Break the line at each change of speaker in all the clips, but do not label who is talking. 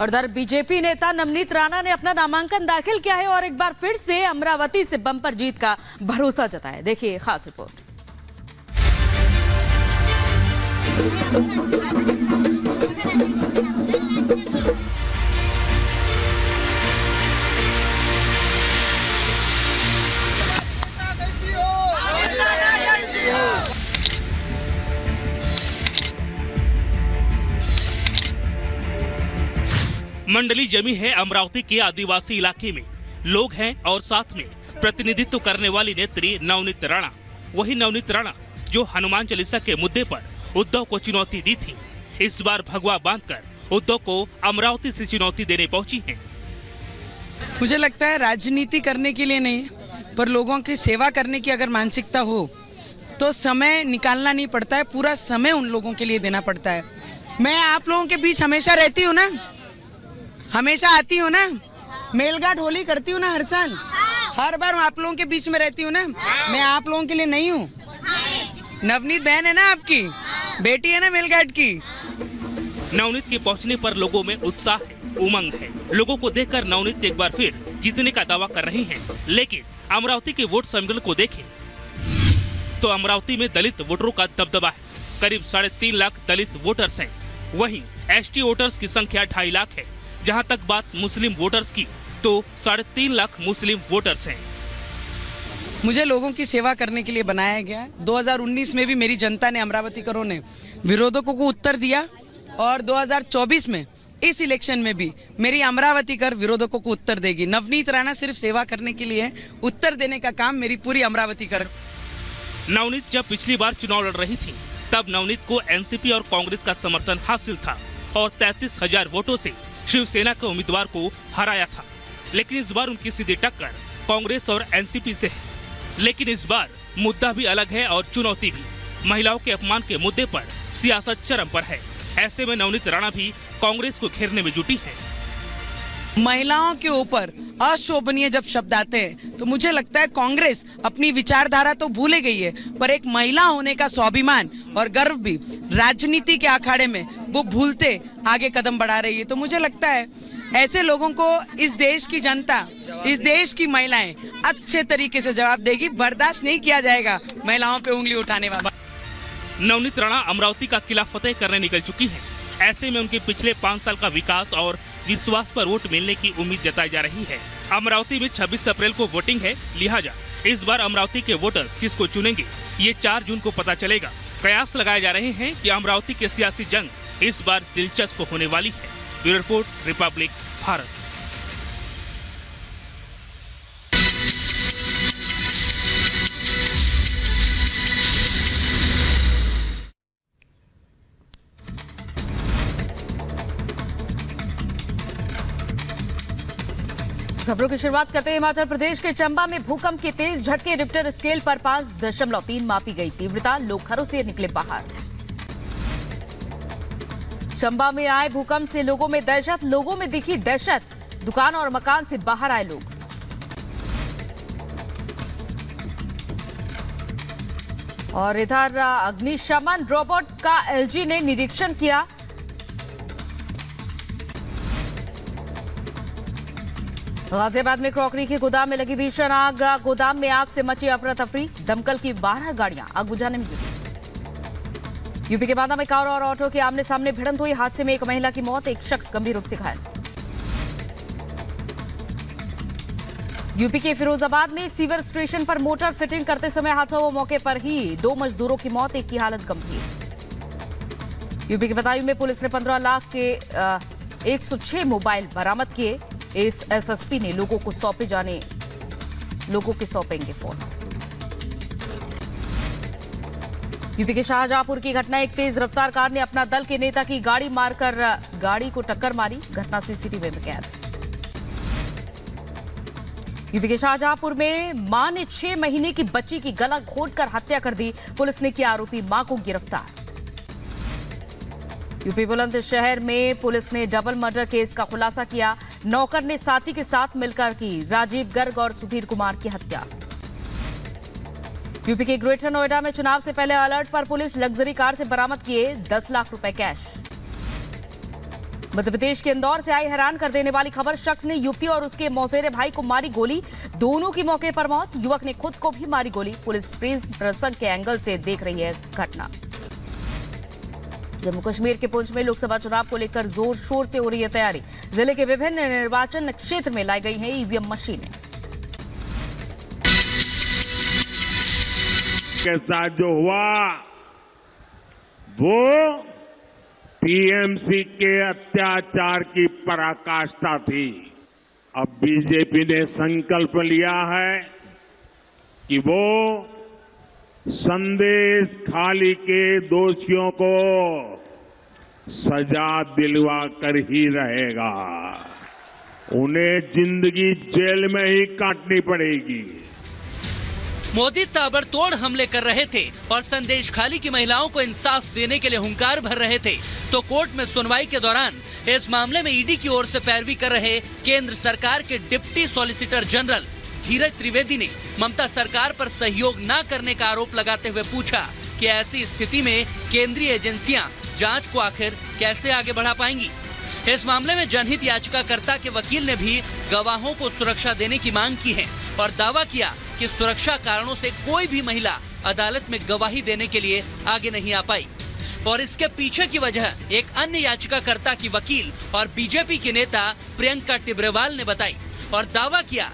और उधर बीजेपी नेता नवनीत राणा ने अपना नामांकन दाखिल किया है और एक बार फिर से अमरावती से बम्पर जीत का भरोसा जताया। देखिए खास रिपोर्ट।
मंडली जमी है अमरावती के आदिवासी इलाके में। लोग हैं और साथ में प्रतिनिधित्व करने वाली नेत्री नवनीत राणा। वही नवनीत राणा जो हनुमान चालीसा के मुद्दे पर उद्धव को चुनौती दी थी, इस बार भगवा बांधकर उद्धव को अमरावती से चुनौती देने पहुंची हैं।
मुझे लगता है राजनीति करने के लिए नहीं, पर लोगों की सेवा करने की अगर मानसिकता हो तो समय निकालना नहीं पड़ता है, पूरा समय उन लोगों के लिए देना पड़ता है। मैं आप लोगों के बीच हमेशा रहती हूँ ना, हमेशा आती हूँ ना, मेलघाट होली करती हूँ ना हर साल, हर बार आप लोगों के बीच में रहती हूँ ना। मैं आप लोगों के लिए नहीं हूँ। नवनीत बहन है ना, आपकी बेटी है ना मेलघाट की।
नवनीत के पहुंचने पर लोगों में उत्साह है, उमंग है। लोगों को देखकर नवनीत एक बार फिर जीतने का दावा कर रही हैं। लेकिन अमरावती के वोट समीकरण को देखें तो अमरावती में दलित वोटरों का दबदबा है। करीब 3.5 लाख दलित वोटर्स हैं। वहीं एसटी वोटर्स की संख्या 2.5 लाख है। जहां तक बात मुस्लिम वोटर्स की तो 3.5 लाख मुस्लिम वोटर्स हैं।
मुझे लोगों की सेवा करने के लिए बनाया गया है। 2019 में भी मेरी जनता ने, अमरावतीकरों ने विरोधकों को उत्तर दिया और 2024 में इस इलेक्शन में भी मेरी अमरावतीकर विरोधकों को उत्तर देगी। नवनीत राणा सिर्फ सेवा करने के लिए, उत्तर देने का काम मेरी पूरी अमरावतीकर।
नवनीत जब पिछली बार चुनाव लड़ रही थी तब नवनीत को एनसीपी और कांग्रेस का समर्थन हासिल था और 33,000 वोटों से शिवसेना के उम्मीदवार को हराया था। लेकिन इस बार उनकी सीधी टक्कर कांग्रेस और एनसीपी से है। लेकिन इस बार मुद्दा भी अलग है और चुनौती भी। महिलाओं के अपमान के मुद्दे पर सियासत चरम पर है। ऐसे में नवनीत राणा भी कांग्रेस को घेरने में जुटी है।
महिलाओं के ऊपर अशोभनीय जब शब्द आते हैं तो मुझे लगता है कांग्रेस अपनी विचारधारा तो भूले गई है, पर एक महिला होने का स्वाभिमान और गर्व भी राजनीति के अखाड़े में वो भूलते आगे कदम बढ़ा रही है। तो मुझे लगता है ऐसे लोगों को इस देश की जनता, इस देश की महिलाएं अच्छे तरीके से जवाब देगी। बर्दाश्त नहीं किया जाएगा महिलाओं पे उंगली उठाने वाला।
नवनीत राणा अमरावती का किला फतेह करने निकल चुकी हैं। ऐसे में उनके पिछले 5 साल का विकास और विश्वास पर वोट मिलने की उम्मीद जताई जा रही है। अमरावती में 26 अप्रैल को वोटिंग है, लिहाजा इस बार अमरावती के वोटर्स किसको चुनेंगे ये 4 जून को पता चलेगा। कयास लगाए जा रहे हैं कि अमरावती की सियासी जंग इस बार दिलचस्प होने वाली है। Bureau report, Republic Bharat.
खबरों की शुरुआत करते हैं हिमाचल प्रदेश के चंबा में भूकंप के तेज झटके। रिक्टर स्केल पर 5.3 मापी गई तीव्रता। लोग घरों से निकले बाहर। चंबा में आए भूकंप से लोगों में दहशत, लोगों में दिखी दहशत। दुकान और मकान से बाहर आए लोग। और इधर अग्निशमन रोबोट का एलजी ने निरीक्षण किया। गाजियाबाद में क्रॉकरी के गोदाम में लगी भीषण आग। गोदाम में आग से मची अफरा तफरी। दमकल की 12 गाड़ियां आग बुझाने में जुटी। यूपी के बांदा में कार और ऑटो के आमने सामने भिड़ंत हुई। हादसे में एक महिला की मौत, एक शख्स गंभीर रूप से घायल। यूपी के फिरोजाबाद में सीवर स्टेशन पर मोटर फिटिंग करते समय हादसा हुआ। मौके पर ही 2 मजदूरों की मौत, एक की हालत गंभीर। यूपी के बदायूं में पुलिस ने 15 लाख के 106 मोबाइल बरामद किए। इस एसएसपी ने लोगों को सौंपेंगे फोन। यूपी के शाहजहांपुर की घटना। एक तेज रफ्तार कार ने अपना दल के नेता की गाड़ी मारकर गाड़ी को टक्कर मारी। घटना सीसीटीवी में कैद। यूपी के शाहजहांपुर में मां ने 6 महीने की बच्ची की गला घोंटकर हत्या कर दी। पुलिस ने किया आरोपी मां को गिरफ्तार। यूपी बुलंदशहर में पुलिस ने डबल मर्डर केस का खुलासा किया। नौकर ने साथी के साथ मिलकर की राजीव गर्ग और सुधीर कुमार की हत्या। यूपी के ग्रेटर नोएडा में चुनाव से पहले अलर्ट पर पुलिस। लग्जरी कार से बरामद किए 10 लाख रुपए कैश। मध्य प्रदेश के इंदौर से आई हैरान कर देने वाली खबर। शख्स ने युवती और उसके मौसेरे भाई को मारी गोली, दोनों की मौके पर मौत। युवक ने खुद को भी मारी गोली। पुलिस प्रेम प्रसंग के एंगल से देख रही है घटना। जम्मू कश्मीर के पुंछ में लोकसभा चुनाव को लेकर जोर शोर से हो रही है तैयारी। जिले के विभिन्न निर्वाचन क्षेत्र में लाई गई हैं ईवीएम मशीनें।
के साथ जो हुआ वो टीएमसी के अत्याचार की पराकाष्ठा थी। अब बीजेपी ने संकल्प लिया है कि वो संदेश खाली के दोषियों को सजा दिलवा कर ही रहेगा। उन्हें जिंदगी जेल में ही काटनी पड़ेगी।
मोदी ताबड़तोड़ हमले कर रहे थे और संदेश खाली की महिलाओं को इंसाफ देने के लिए हुंकार भर रहे थे, तो कोर्ट में सुनवाई के दौरान इस मामले में ईडी की ओर से पैरवी कर रहे केंद्र सरकार के डिप्टी सॉलिसिटर जनरल धीरज त्रिवेदी ने ममता सरकार पर सहयोग न करने का आरोप लगाते हुए पूछा कि ऐसी स्थिति में केंद्रीय एजेंसियां जांच को आखिर कैसे आगे बढ़ा पाएंगी। इस मामले में जनहित याचिकाकर्ता के वकील ने भी गवाहों को सुरक्षा देने की मांग की है और दावा किया कि सुरक्षा कारणों से कोई भी महिला अदालत में गवाही देने के लिए आगे नहीं आ पाई। और इसके पीछे की वजह एक अन्य याचिकाकर्ता की वकील और बीजेपी की नेता प्रियंका टिब्रेवाल ने बताई और दावा किया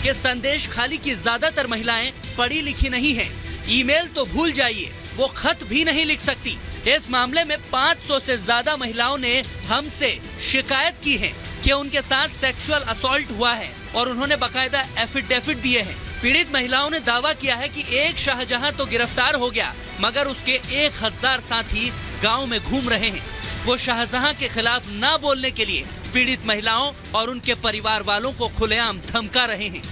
कि संदेश खाली की ज्यादातर महिलाएं पढ़ी लिखी नहीं हैं। ईमेल तो भूल जाइए, वो खत भी नहीं लिख सकती। इस मामले में 500 से ज्यादा महिलाओं ने हमसे शिकायत की है कि उनके साथ सेक्सुअल असॉल्ट हुआ है और उन्होंने बकायदा एफिडेविट दिए हैं। पीड़ित महिलाओं ने दावा किया है कि एक शाहजहां तो गिरफ्तार हो गया, मगर उसके 1000 साथी गांव में घूम रहे हैं। वो शाहजहां के खिलाफ ना बोलने के लिए पीड़ित महिलाओं और उनके परिवार वालों को खुलेआम धमका रहे हैं।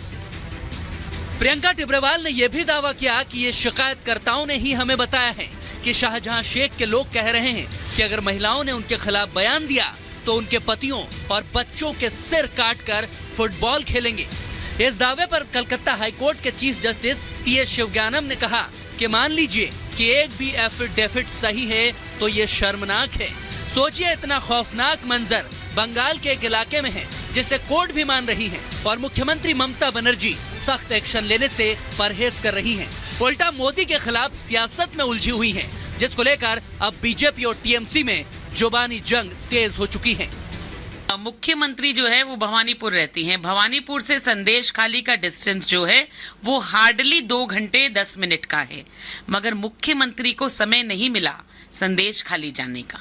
प्रियंका टिब्रेवाल ने यह भी दावा किया कि ये शिकायतकर्ताओं ने ही हमें बताया है कि शाहजहां शेख के लोग कह रहे हैं कि अगर महिलाओं ने उनके खिलाफ बयान दिया तो उनके पतियों और बच्चों के सिर काटकर फुटबॉल खेलेंगे। इस दावे पर कलकत्ता हाईकोर्ट के चीफ जस्टिस टी.एस. शिवज्ञानम ने कहा कि मान लीजिए कि एक भी एफिडेविट सही है तो ये शर्मनाक है। सोचिए, इतना खौफनाक मंजर बंगाल के एक इलाके में है जिसे कोर्ट भी मान रही है और मुख्यमंत्री ममता बनर्जी सख्त एक्शन लेने से परहेज कर रही हैं। उल्टा मोदी के खिलाफ सियासत में उलझी हुई हैं, जिसको लेकर अब बीजेपी और टीएमसी में जुबानी जंग तेज हो चुकी है।
मुख्यमंत्री जो है वो भवानीपुर रहती हैं। भवानीपुर से संदेश खाली का डिस्टेंस जो है वो हार्डली 2 घंटे 10 मिनट का है, मगर मुख्यमंत्री को समय नहीं मिला संदेश खाली जाने का।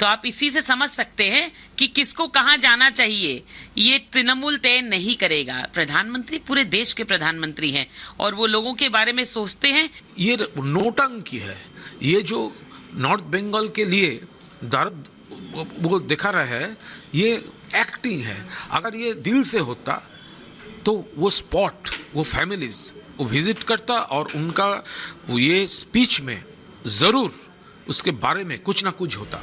तो आप इसी से समझ सकते हैं कि किसको कहां जाना चाहिए ये तृणमूल तय नहीं करेगा। प्रधानमंत्री पूरे देश के प्रधानमंत्री हैं और वो लोगों के बारे में सोचते हैं।
ये नोटंकी है। ये जो नॉर्थ बंगाल के लिए दर्द वो दिखा रहा है, ये एक्टिंग है। अगर ये दिल से होता तो वो स्पॉट, वो फैमिलीज वो विजिट करता और उनका वो ये स्पीच में जरूर उसके बारे में कुछ ना कुछ होता।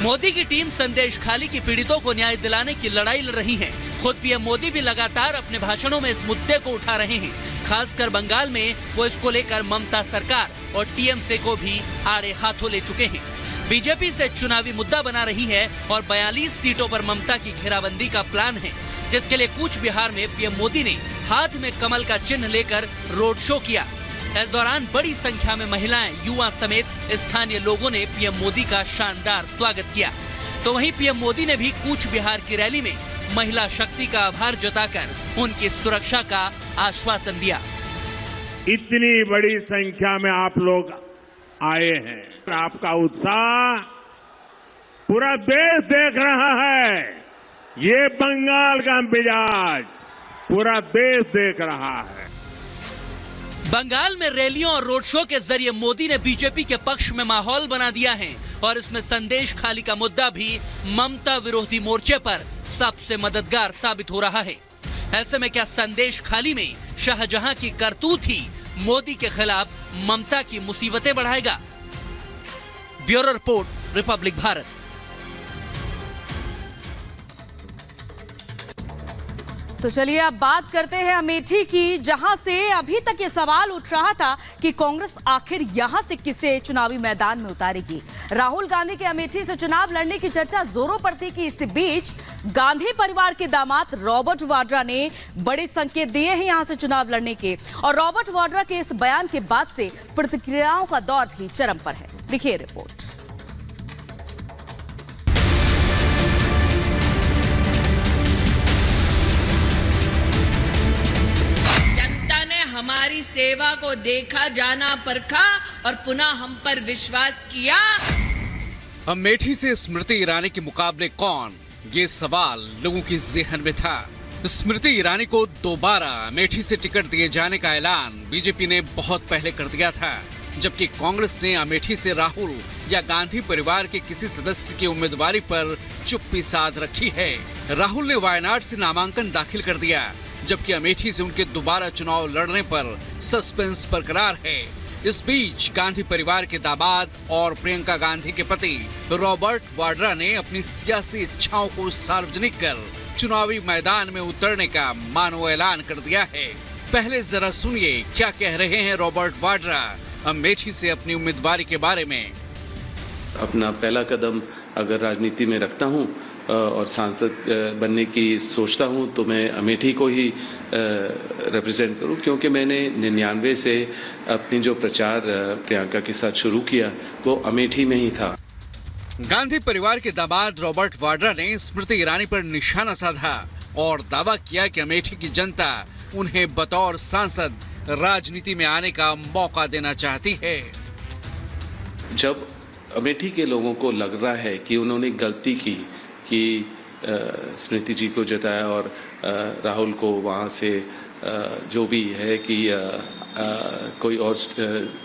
मोदी की टीम संदेश खाली की पीड़ितों को न्याय दिलाने की लड़ाई लड़ रही है। खुद पीएम मोदी भी लगातार अपने भाषणों में इस मुद्दे को उठा रहे हैं। खासकर बंगाल में वो इसको लेकर ममता सरकार और टीएमसी को भी आड़े हाथों ले चुके हैं। बीजेपी से चुनावी मुद्दा बना रही है और 42 सीटों पर ममता की घेराबंदी का प्लान है, जिसके लिए कूच बिहार में पीएम मोदी ने हाथ में कमल का चिन्ह लेकर रोड शो किया। इस दौरान बड़ी संख्या में महिलाएं, युवा समेत स्थानीय लोगों ने पीएम मोदी का शानदार स्वागत किया। तो वहीं पीएम मोदी ने भी कूच बिहार की रैली में महिला शक्ति का आभार जताकर उनकी सुरक्षा का आश्वासन दिया।
इतनी बड़ी संख्या में आप लोग आए हैं, आपका उत्साह पूरा देश देख रहा है। ये बंगाल का मिजाज पूरा देश देख रहा है।
बंगाल में रैलियों और रोड शो के जरिए मोदी ने बीजेपी के पक्ष में माहौल बना दिया है और इसमें संदेश खाली का मुद्दा भी ममता विरोधी मोर्चे पर सबसे मददगार साबित हो रहा है। ऐसे में क्या संदेश खाली में शाहजहां की करतूत ही मोदी के खिलाफ ममता की मुसीबतें बढ़ाएगा? Bureau report, Republic Bharat.
तो चलिए अब बात करते हैं अमेठी की, जहां से अभी तक ये सवाल उठ रहा था कि कांग्रेस आखिर यहां से किसे चुनावी मैदान में उतारेगी। राहुल गांधी के अमेठी से चुनाव लड़ने की चर्चा जोरों पर थी कि इस बीच गांधी परिवार के दामाद रॉबर्ट वाड्रा ने बड़े संकेत दिए हैं यहां से चुनाव लड़ने के, और रॉबर्ट वाड्रा के इस बयान के बाद से प्रतिक्रियाओं का दौर भी चरम पर है। देखिए रिपोर्ट।
हमारी सेवा को देखा, जाना, परखा और पुनः हम पर विश्वास किया।
अमेठी से स्मृति ईरानी के मुकाबले कौन, ये सवाल लोगों की जेहन में था। स्मृति ईरानी को दोबारा अमेठी से टिकट दिए जाने का ऐलान बीजेपी ने बहुत पहले कर दिया था, जबकि कांग्रेस ने अमेठी से राहुल या गांधी परिवार के किसी सदस्य की उम्मीदवारी पर चुप्पी साध रखी है। राहुल ने वायनाड से नामांकन दाखिल कर दिया, जबकि अमेठी से उनके दोबारा चुनाव लड़ने पर सस्पेंस बरकरार है। इस बीच गांधी परिवार के दामाद और प्रियंका गांधी के पति रॉबर्ट वाड्रा ने अपनी सियासी इच्छाओं को सार्वजनिक कर चुनावी मैदान में उतरने का मानो ऐलान कर दिया है। पहले जरा सुनिए क्या कह रहे हैं रॉबर्ट वाड्रा अमेठी से अपनी उम्मीदवारी के बारे में।
अपना पहला कदम अगर राजनीति में रखता हूं और सांसद बनने की सोचता हूं तो मैं अमेठी को ही रिप्रेजेंट करूं, क्योंकि मैंने 99 से अपनी जो प्रचार प्रियंका के साथ शुरू किया वो अमेठी में ही था।
गांधी परिवार के दामाद रॉबर्ट वाड्रा ने स्मृति ईरानी पर निशाना साधा और दावा किया कि अमेठी की जनता उन्हें बतौर सांसद राजनीति में आने का मौका देना चाहती है।
जब अमेठी के लोगों को लग रहा है कि उन्होंने गलती की कि स्मृति जी को जताया और राहुल को वहाँ से जो भी है कि कोई और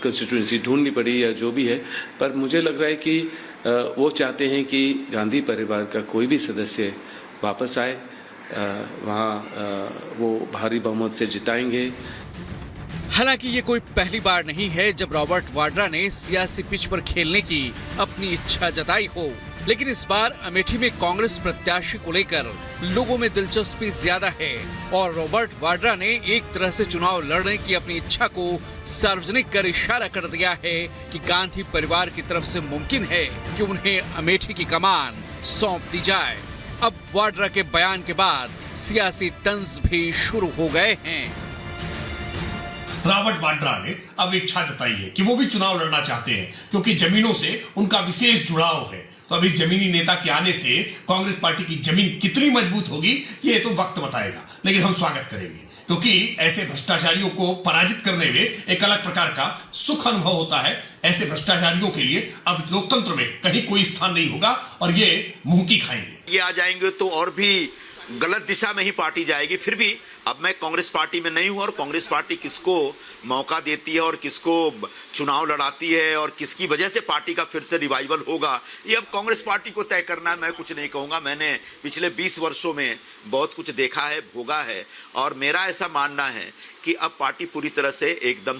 कंस्टिट्यूएंसी ढूंढनी पड़ी या जो भी है, पर मुझे लग रहा है कि वो चाहते हैं कि गांधी परिवार का कोई भी सदस्य वापस आए, वहाँ वो भारी बहुमत से जिताएंगे।
हालांकि ये कोई पहली बार नहीं है जब रॉबर्ट वाड्रा ने सियासी पिच पर खेलने की अपनी इच्छा जताई हो, लेकिन इस बार अमेठी में कांग्रेस प्रत्याशी को लेकर लोगों में दिलचस्पी ज्यादा है और रॉबर्ट वाड्रा ने एक तरह से चुनाव लड़ने की अपनी इच्छा को सार्वजनिक कर इशारा कर दिया है कि गांधी परिवार की तरफ से मुमकिन है कि उन्हें अमेठी की कमान सौंप दी जाए। अब वाड्रा के बयान के बाद सियासी तंज भी शुरू हो गए हैं।
रॉबर्ट वाड्रा ने अब इच्छा जताई है कि वो भी चुनाव लड़ना चाहते हैं, क्योंकि जमीनों से उनका विशेष जुड़ाव है। तो अभी जमीनी नेता के आने से कांग्रेस पार्टी की जमीन कितनी मजबूत होगी ये तो वक्त बताएगा, लेकिन हम स्वागत करेंगे, क्योंकि ऐसे भ्रष्टाचारियों को पराजित करने में एक अलग प्रकार का सुख अनुभव होता है। ऐसे भ्रष्टाचारियों के लिए अब लोकतंत्र में कहीं कोई स्थान नहीं होगा और ये मुंह की खाएंगे।
ये आ जाएंगे तो और भी गलत दिशा में ही पार्टी जाएगी। फिर भी अब मैं कांग्रेस पार्टी में नहीं हूं और कांग्रेस पार्टी किसको मौका देती है और किसको चुनाव लड़ाती है और किसकी वजह से पार्टी का फिर से रिवाइवल होगा, ये अब कांग्रेस पार्टी को तय करना है। मैं कुछ नहीं कहूंगा। मैंने पिछले 20 वर्षों में बहुत कुछ देखा है, भोगा है, और मेरा ऐसा मानना है कि अब पार्टी पूरी तरह से एकदम